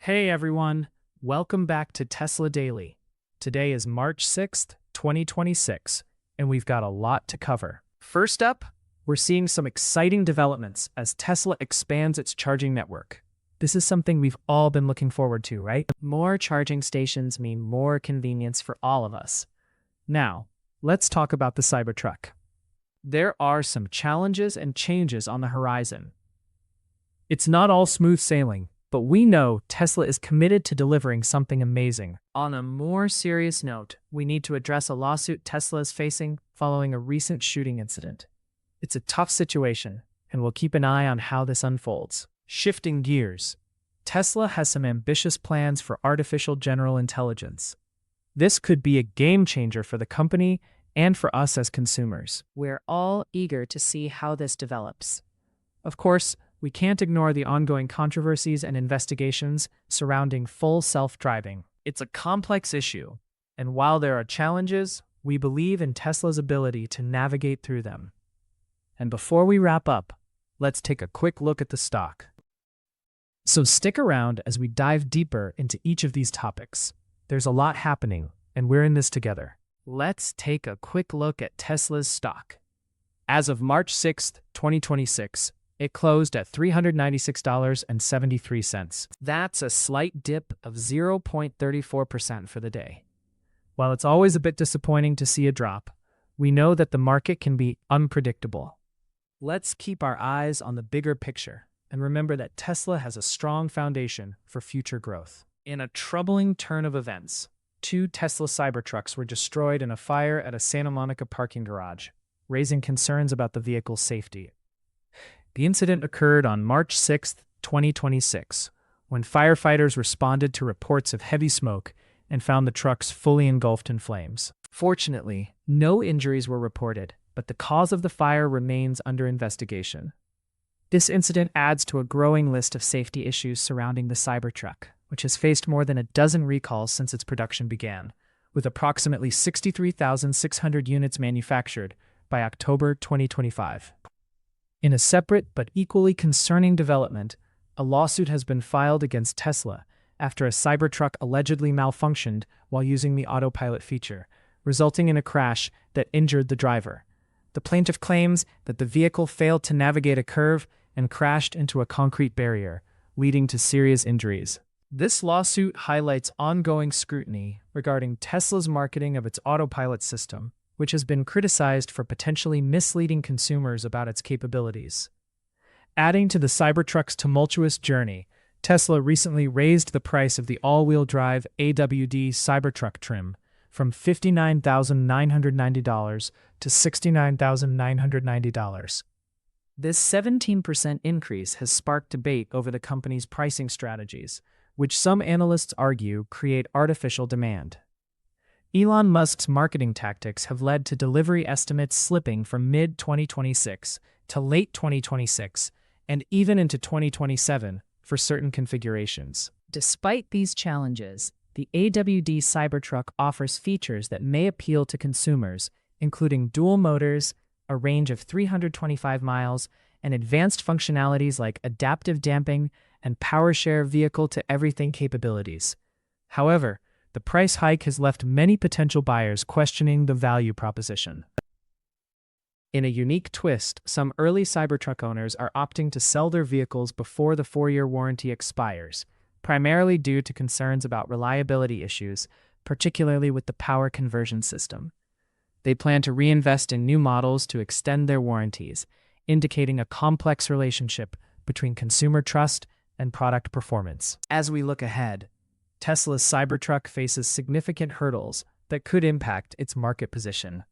Hey everyone, welcome back to Tesla Daily. Today is March 6th, 2026, and we've got a lot to cover. First up, we're seeing some exciting developments as Tesla expands its charging network. This is something we've all been looking forward to, right? More charging stations mean more convenience for all of us. Now, let's talk about the Cybertruck. There are some challenges and changes on the horizon. It's not all smooth sailing, but we know Tesla is committed to delivering something amazing. On a more serious note, we need to address a lawsuit Tesla is facing following a recent shooting incident. It's a tough situation, and we'll keep an eye on how this unfolds. Shifting gears, Tesla has some ambitious plans for artificial general intelligence. This could be a game changer for the company and for us as consumers. We're all eager to see how this develops. Of course, we can't ignore the ongoing controversies and investigations surrounding full self-driving. It's a complex issue, and while there are challenges, we believe in Tesla's ability to navigate through them. And before we wrap up, let's take a quick look at the stock. So stick around as we dive deeper into each of these topics. There's a lot happening, and we're in this together. Let's take a quick look at Tesla's stock. As of March 6th, 2026, it closed at $396.73. That's a slight dip of 0.34% for the day. While it's always a bit disappointing to see a drop, we know that the market can be unpredictable. Let's keep our eyes on the bigger picture and remember that Tesla has a strong foundation for future growth. In a troubling turn of events, 2 Tesla Cybertrucks were destroyed in a fire at a Santa Monica parking garage, raising concerns about the vehicle's safety. The incident occurred on March 6, 2026, when firefighters responded to reports of heavy smoke and found the trucks fully engulfed in flames. Fortunately, no injuries were reported, but the cause of the fire remains under investigation. This incident adds to a growing list of safety issues surrounding the Cybertruck, which has faced more than a dozen recalls since its production began, with approximately 63,600 units manufactured by October 2025. In a separate but equally concerning development, a lawsuit has been filed against Tesla after a Cybertruck allegedly malfunctioned while using the autopilot feature, resulting in a crash that injured the driver. The plaintiff claims that the vehicle failed to navigate a curve and crashed into a concrete barrier, leading to serious injuries. This lawsuit highlights ongoing scrutiny regarding Tesla's marketing of its autopilot system, which has been criticized for potentially misleading consumers about its capabilities. Adding to the Cybertruck's tumultuous journey, Tesla recently raised the price of the all-wheel drive AWD Cybertruck trim from $59,990 to $69,990. This 17% increase has sparked debate over the company's pricing strategies, which some analysts argue create artificial demand. Elon Musk's marketing tactics have led to delivery estimates slipping from mid-2026 to late 2026 and even into 2027 for certain configurations. Despite these challenges, the AWD Cybertruck offers features that may appeal to consumers, including dual motors, a range of 325 miles, and advanced functionalities like adaptive damping and PowerShare vehicle-to-everything capabilities. However, the price hike has left many potential buyers questioning the value proposition. In a unique twist, some early Cybertruck owners are opting to sell their vehicles before the 4-year warranty expires, primarily due to concerns about reliability issues, particularly with the power conversion system. They plan to reinvest in new models to extend their warranties, indicating a complex relationship between consumer trust and product performance. As we look ahead, Tesla's Cybertruck faces significant hurdles that could impact its market position.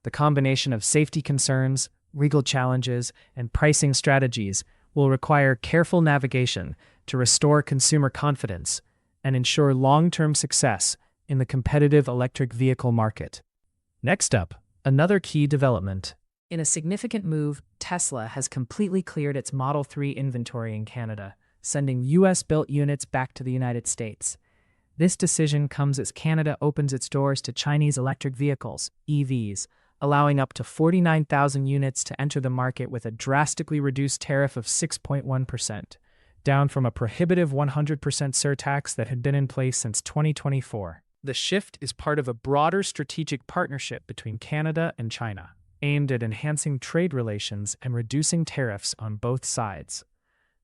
The combination of safety concerns, legal challenges, and pricing strategies will require careful navigation to restore consumer confidence and ensure long-term success in the competitive electric vehicle market. Next up, another key development. In a significant move, Tesla has completely cleared its Model 3 inventory in Canada, sending US-built units back to the United States. This decision comes as Canada opens its doors to Chinese electric vehicles, EVs, allowing up to 49,000 units to enter the market with a drastically reduced tariff of 6.1%. down from a prohibitive 100% surtax that had been in place since 2024. The shift is part of a broader strategic partnership between Canada and China, aimed at enhancing trade relations and reducing tariffs on both sides.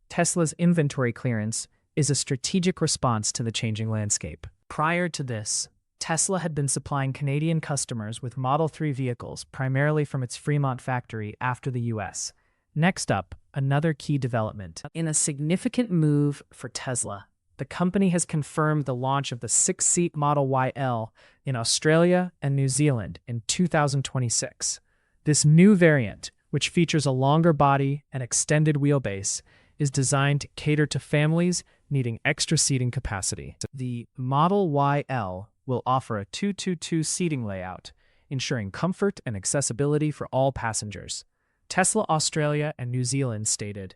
Tesla's inventory clearance is a strategic response to the changing landscape. Prior to this, Tesla had been supplying Canadian customers with Model 3 vehicles primarily from its Fremont factory after the US. Next up, another key development. In a significant move for Tesla, the company has confirmed the launch of the 6-seat Model YL in Australia and New Zealand in 2026. This new variant, which features a longer body and extended wheelbase, is designed to cater to families needing extra seating capacity. The Model YL will offer a 2-2-2 seating layout, ensuring comfort and accessibility for all passengers. Tesla Australia and New Zealand stated,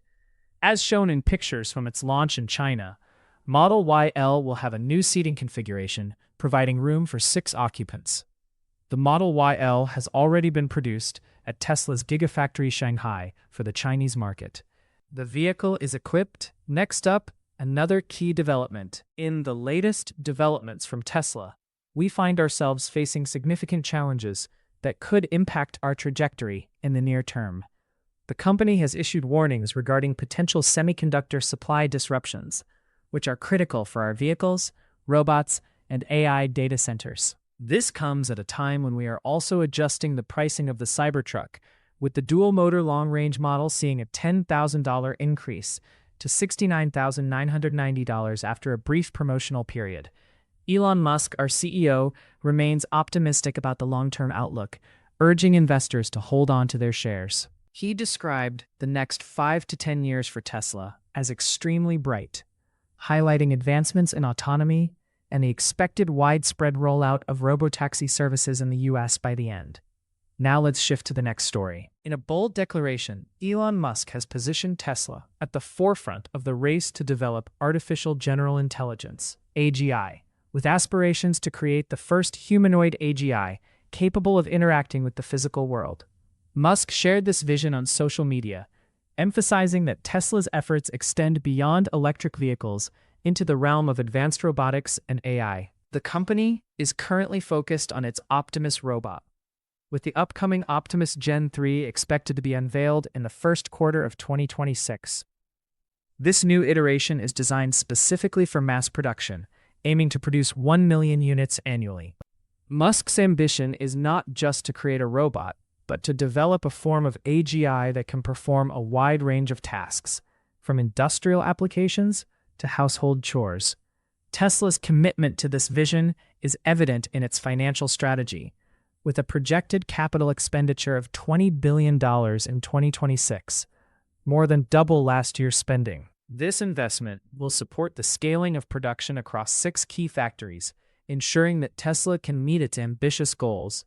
as shown in pictures from its launch in China, Model YL will have a new seating configuration, providing room for 6 occupants. The Model YL has already been produced at Tesla's Gigafactory Shanghai for the Chinese market. The vehicle is equipped. Next up, another key development. In the latest developments from Tesla, we find ourselves facing significant challenges that could impact our trajectory in the near term. The company has issued warnings regarding potential semiconductor supply disruptions, which are critical for our vehicles, robots, and AI data centers. This comes at a time when we are also adjusting the pricing of the Cybertruck, with the dual-motor long-range model seeing a $10,000 increase to $69,990 after a brief promotional period. Elon Musk, our CEO, remains optimistic about the long-term outlook, urging investors to hold on to their shares. He described the next 5 to 10 years for Tesla as extremely bright, highlighting advancements in autonomy and the expected widespread rollout of robotaxi services in the US by the end. Now let's shift to the next story. In a bold declaration, Elon Musk has positioned Tesla at the forefront of the race to develop artificial general intelligence, AGI, with aspirations to create the first humanoid AGI capable of interacting with the physical world. Musk shared this vision on social media, emphasizing that Tesla's efforts extend beyond electric vehicles into the realm of advanced robotics and AI. The company is currently focused on its Optimus robot, with the upcoming Optimus Gen 3 expected to be unveiled in the first quarter of 2026. This new iteration is designed specifically for mass production, aiming to produce 1 million units annually. Musk's ambition is not just to create a robot, but to develop a form of AGI that can perform a wide range of tasks, from industrial applications to household chores. Tesla's commitment to this vision is evident in its financial strategy, with a projected capital expenditure of $20 billion in 2026, more than double last year's spending. This investment will support the scaling of production across 6 key factories, ensuring that Tesla can meet its ambitious goals.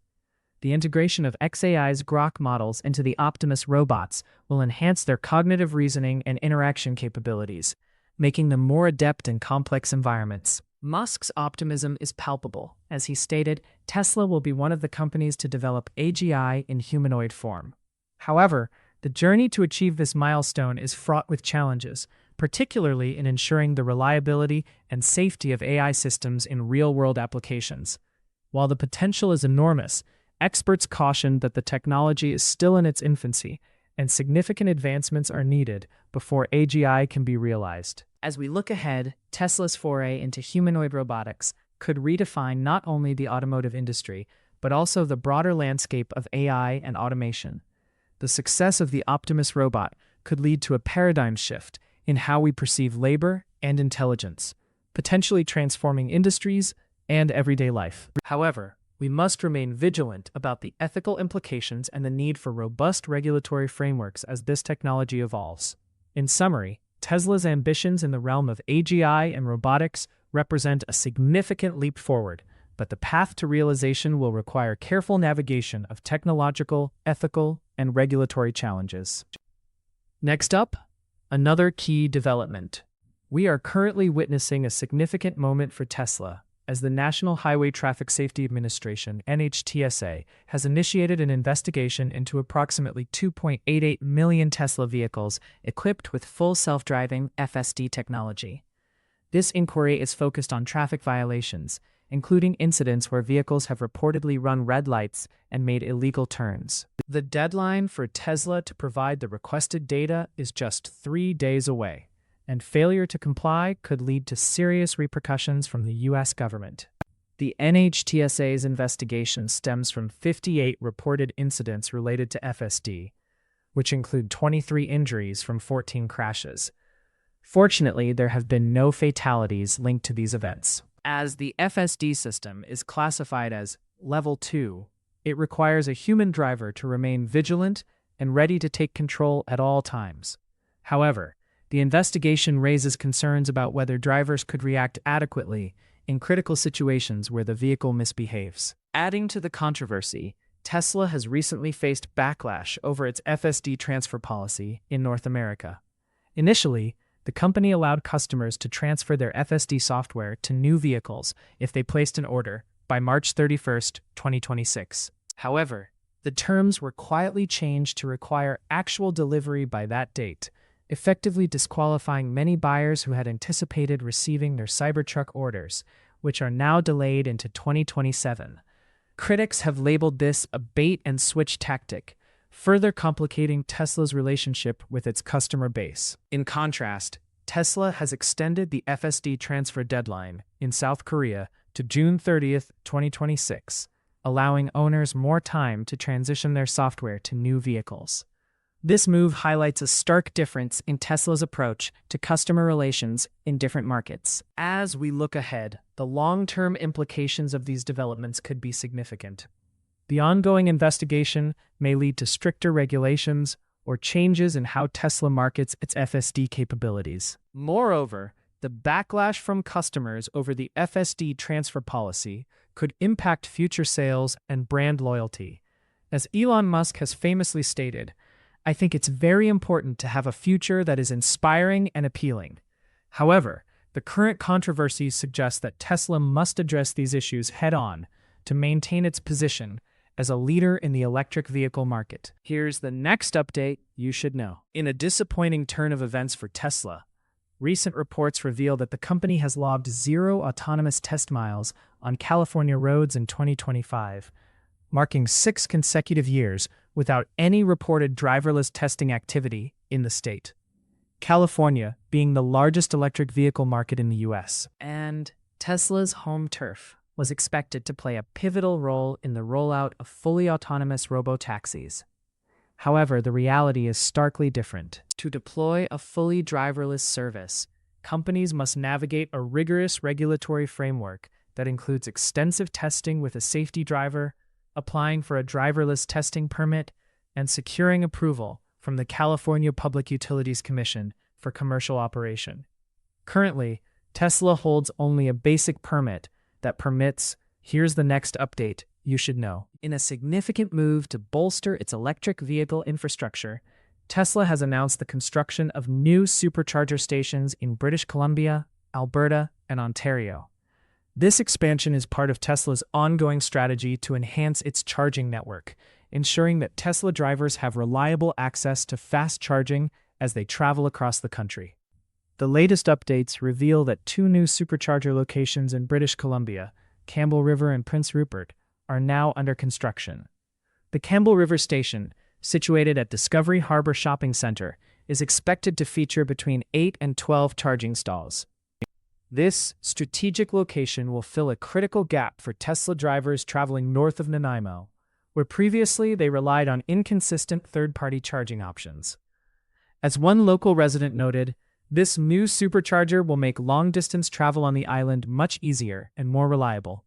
The integration of xAI's Grok models into the Optimus robots will enhance their cognitive reasoning and interaction capabilities, making them more adept in complex environments. Musk's optimism is palpable. As he stated, Tesla will be one of the companies to develop AGI in humanoid form. However, the journey to achieve this milestone is fraught with challenges, particularly in ensuring the reliability and safety of AI systems in real-world applications. While the potential is enormous, experts caution that the technology is still in its infancy, and significant advancements are needed before AGI can be realized. As we look ahead, Tesla's foray into humanoid robotics could redefine not only the automotive industry, but also the broader landscape of AI and automation. The success of the Optimus robot could lead to a paradigm shift in how we perceive labor and intelligence, potentially transforming industries and everyday life. However, we must remain vigilant about the ethical implications and the need for robust regulatory frameworks as this technology evolves. In summary, Tesla's ambitions in the realm of AGI and robotics represent a significant leap forward, but the path to realization will require careful navigation of technological, ethical, and regulatory challenges. Next up, another key development. We are currently witnessing a significant moment for Tesla as the National Highway Traffic Safety Administration (NHTSA) has initiated an investigation into approximately 2.88 million Tesla vehicles equipped with full self-driving (FSD) technology. This inquiry is focused on traffic violations, including incidents where vehicles have reportedly run red lights and made illegal turns. The deadline for Tesla to provide the requested data is just 3 days away, and failure to comply could lead to serious repercussions from the U.S. government. The NHTSA's investigation stems from 58 reported incidents related to FSD, which include 23 injuries from 14 crashes. Fortunately, there have been no fatalities linked to these events. As the FSD system is classified as Level 2, it requires a human driver to remain vigilant and ready to take control at all times. However, the investigation raises concerns about whether drivers could react adequately in critical situations where the vehicle misbehaves. Adding to the controversy, Tesla has recently faced backlash over its FSD transfer policy in North America. Initially, the company allowed customers to transfer their FSD software to new vehicles if they placed an order by March 31, 2026. However, the terms were quietly changed to require actual delivery by that date, effectively disqualifying many buyers who had anticipated receiving their Cybertruck orders, which are now delayed into 2027. Critics have labeled this a bait-and-switch tactic, further complicating Tesla's relationship with its customer base. In contrast, Tesla has extended the FSD transfer deadline in South Korea to June 30, 2026, allowing owners more time to transition their software to new vehicles. This move highlights a stark difference in Tesla's approach to customer relations in different markets. As we look ahead, the long-term implications of these developments could be significant. The ongoing investigation may lead to stricter regulations or changes in how Tesla markets its FSD capabilities. Moreover, the backlash from customers over the FSD transfer policy could impact future sales and brand loyalty. As Elon Musk has famously stated, "I think it's very important to have a future that is inspiring and appealing." However, the current controversies suggest that Tesla must address these issues head-on to maintain its position as a leader in the electric vehicle market. Here's the next update you should know. In a disappointing turn of events for Tesla, recent reports reveal that the company has logged 0 autonomous test miles on California roads in 2025, marking 6 consecutive years without any reported driverless testing activity in the state. California being the largest electric vehicle market in the U.S. And Tesla's home turf was expected to play a pivotal role in the rollout of fully autonomous robotaxis. However, the reality is starkly different. To deploy a fully driverless service, companies must navigate a rigorous regulatory framework that includes extensive testing with a safety driver, applying for a driverless testing permit, and securing approval from the California Public Utilities Commission for commercial operation. Currently, Tesla holds only a basic permit that permits, here's the next update you should know. In a significant move to bolster its electric vehicle infrastructure, Tesla has announced the construction of new supercharger stations in British Columbia, Alberta, and Ontario. This expansion is part of Tesla's ongoing strategy to enhance its charging network, ensuring that Tesla drivers have reliable access to fast charging as they travel across the country. The latest updates reveal that 2 new supercharger locations in British Columbia, Campbell River and Prince Rupert, are now under construction. The Campbell River Station, situated at Discovery Harbor Shopping Center, is expected to feature between 8 and 12 charging stalls. This strategic location will fill a critical gap for Tesla drivers traveling north of Nanaimo, where previously they relied on inconsistent third-party charging options. As one local resident noted, this new supercharger will make long-distance travel on the island much easier and more reliable.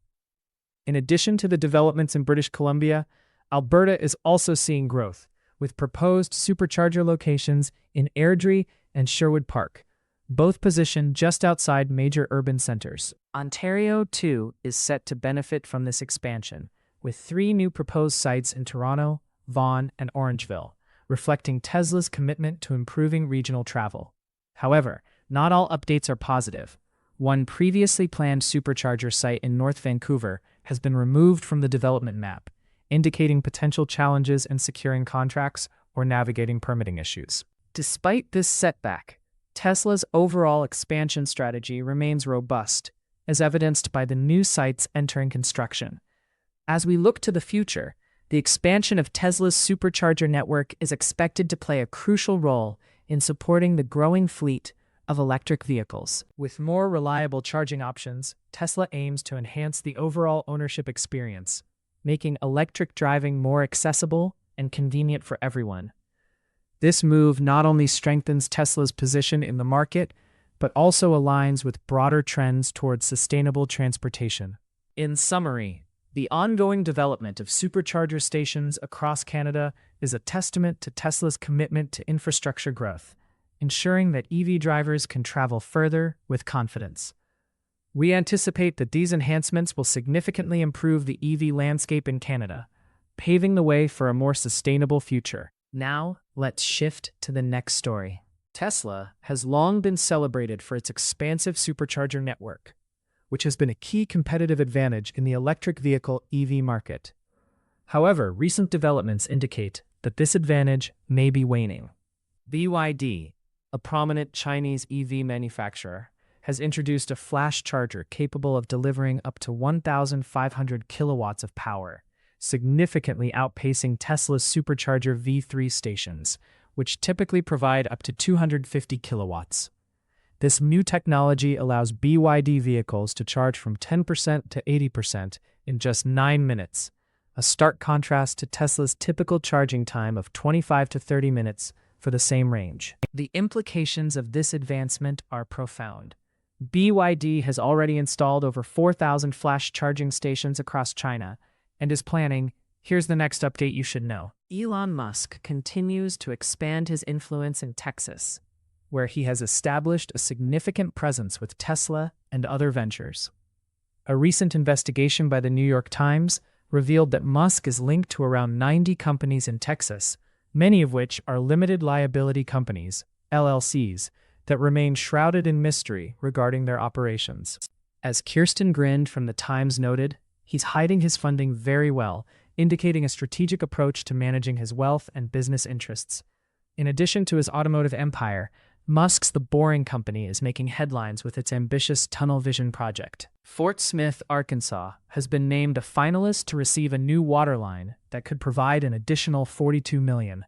In addition to the developments in British Columbia, Alberta is also seeing growth, with proposed supercharger locations in Airdrie and Sherwood Park, both positioned just outside major urban centers. Ontario, too, is set to benefit from this expansion, with 3 new proposed sites in Toronto, Vaughan, and Orangeville, reflecting Tesla's commitment to improving regional travel. However, not all updates are positive. One previously planned supercharger site in North Vancouver has been removed from the development map, indicating potential challenges in securing contracts or navigating permitting issues. Despite this setback, Tesla's overall expansion strategy remains robust, as evidenced by the new sites entering construction. As we look to the future, the expansion of Tesla's supercharger network is expected to play a crucial role in supporting the growing fleet of electric vehicles. With more reliable charging options, Tesla aims to enhance the overall ownership experience, making electric driving more accessible and convenient for everyone. This move not only strengthens Tesla's position in the market, but also aligns with broader trends towards sustainable transportation. In summary, the ongoing development of supercharger stations across Canada is a testament to Tesla's commitment to infrastructure growth, ensuring that EV drivers can travel further with confidence. We anticipate that these enhancements will significantly improve the EV landscape in Canada, paving the way for a more sustainable future. Now, let's shift to the next story. Tesla has long been celebrated for its expansive supercharger network, which has been a key competitive advantage in the electric vehicle EV market. However, recent developments indicate that this advantage may be waning. BYD, a prominent Chinese EV manufacturer, has introduced a flash charger capable of delivering up to 1,500 kilowatts of power, significantly outpacing Tesla's supercharger V3 stations, which typically provide up to 250 kilowatts. This new technology allows BYD vehicles to charge from 10% to 80% in just 9 minutes, a stark contrast to Tesla's typical charging time of 25 to 30 minutes for the same range. The implications of this advancement are profound. BYD has already installed over 4,000 flash charging stations across China and is planning. Here's the next update you should know. Elon Musk continues to expand his influence in Texas, where he has established a significant presence with Tesla and other ventures. A recent investigation by the New York Times revealed that Musk is linked to around 90 companies in Texas, many of which are limited liability companies, LLCs, that remain shrouded in mystery regarding their operations. As Kirsten Grind from the Times noted, he's hiding his funding very well, indicating a strategic approach to managing his wealth and business interests. In addition to his automotive empire, Musk's The Boring Company is making headlines with its ambitious tunnel vision project. Fort Smith, Arkansas, has been named a finalist to receive a new water line that could provide an additional $42 million.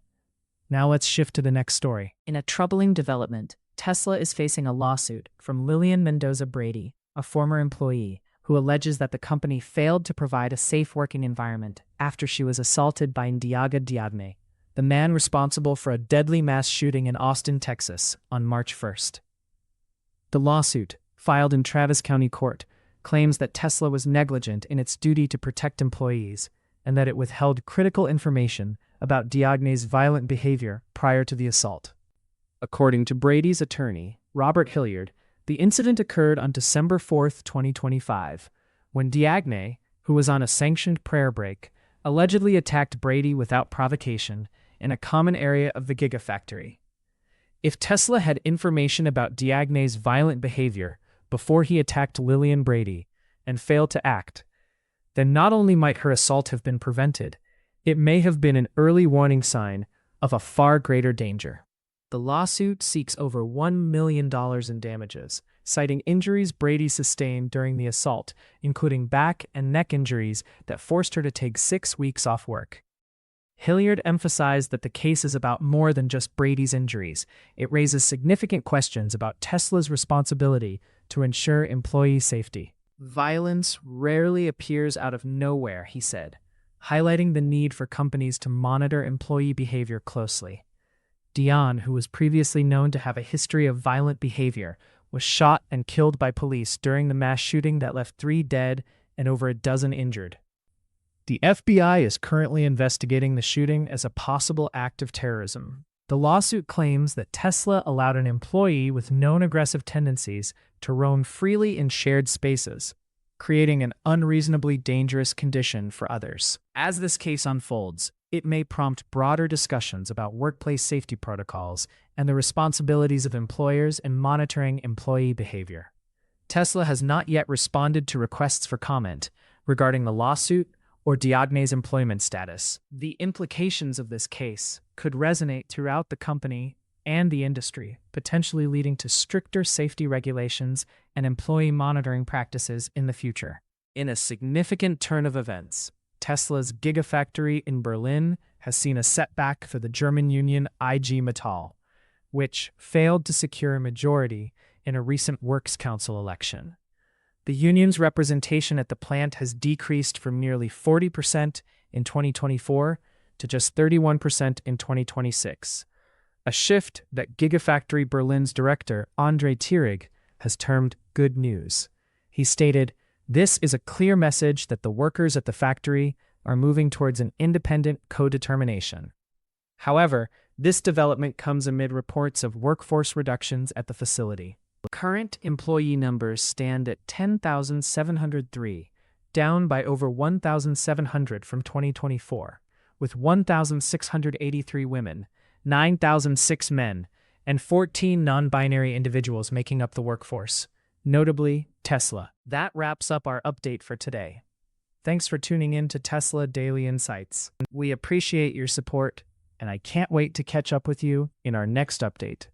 Now let's shift to the next story. In a troubling development, Tesla is facing a lawsuit from Lillian Mendoza Brady, a former employee, who alleges that the company failed to provide a safe working environment after she was assaulted by Ndiaga Diagne, the man responsible for a deadly mass shooting in Austin, Texas, on March 1st. The lawsuit, filed in Travis County Court, claims that Tesla was negligent in its duty to protect employees and that it withheld critical information about Diagne's violent behavior prior to the assault. According to Brady's attorney, Robert Hilliard, the incident occurred on December 4, 2025, when Diagne, who was on a sanctioned prayer break, allegedly attacked Brady without provocation in a common area of the Gigafactory. If Tesla had information about Diagne's violent behavior before he attacked Lillian Brady and failed to act, then not only might her assault have been prevented, it may have been an early warning sign of a far greater danger. The lawsuit seeks over $1 million in damages, citing injuries Brady sustained during the assault, including back and neck injuries that forced her to take 6 weeks off work. Hilliard emphasized that the case is about more than just Brady's injuries. It raises significant questions about Tesla's responsibility to ensure employee safety. Violence rarely appears out of nowhere, he said, highlighting the need for companies to monitor employee behavior closely. Dion, who was previously known to have a history of violent behavior, was shot and killed by police during the mass shooting that left 3 dead and over a dozen injured. The FBI is currently investigating the shooting as a possible act of terrorism. The lawsuit claims that Tesla allowed an employee with known aggressive tendencies to roam freely in shared spaces, creating an unreasonably dangerous condition for others. As this case unfolds, it may prompt broader discussions about workplace safety protocols and the responsibilities of employers in monitoring employee behavior. Tesla has not yet responded to requests for comment regarding the lawsuit or Diogne's employment status. The implications of this case could resonate throughout the company and the industry, potentially leading to stricter safety regulations and employee monitoring practices in the future. In a significant turn of events, Tesla's Gigafactory in Berlin has seen a setback for the German union IG Metall, which failed to secure a majority in a recent Works Council election. The union's representation at the plant has decreased from nearly 40% in 2024 to just 31% in 2026, a shift that Gigafactory Berlin's director, Andre Thierig, has termed good news. He stated, "This is a clear message that the workers at the factory are moving towards an independent co-determination." However, this development comes amid reports of workforce reductions at the facility. Current employee numbers stand at 10,703, down by over 1,700 from 2024, with 1,683 women, 9,006 men, and 14 non-binary individuals making up the workforce, notably Tesla. That wraps up our update for today. Thanks for tuning in to Tesla Daily Insights. We appreciate your support, and I can't wait to catch up with you in our next update.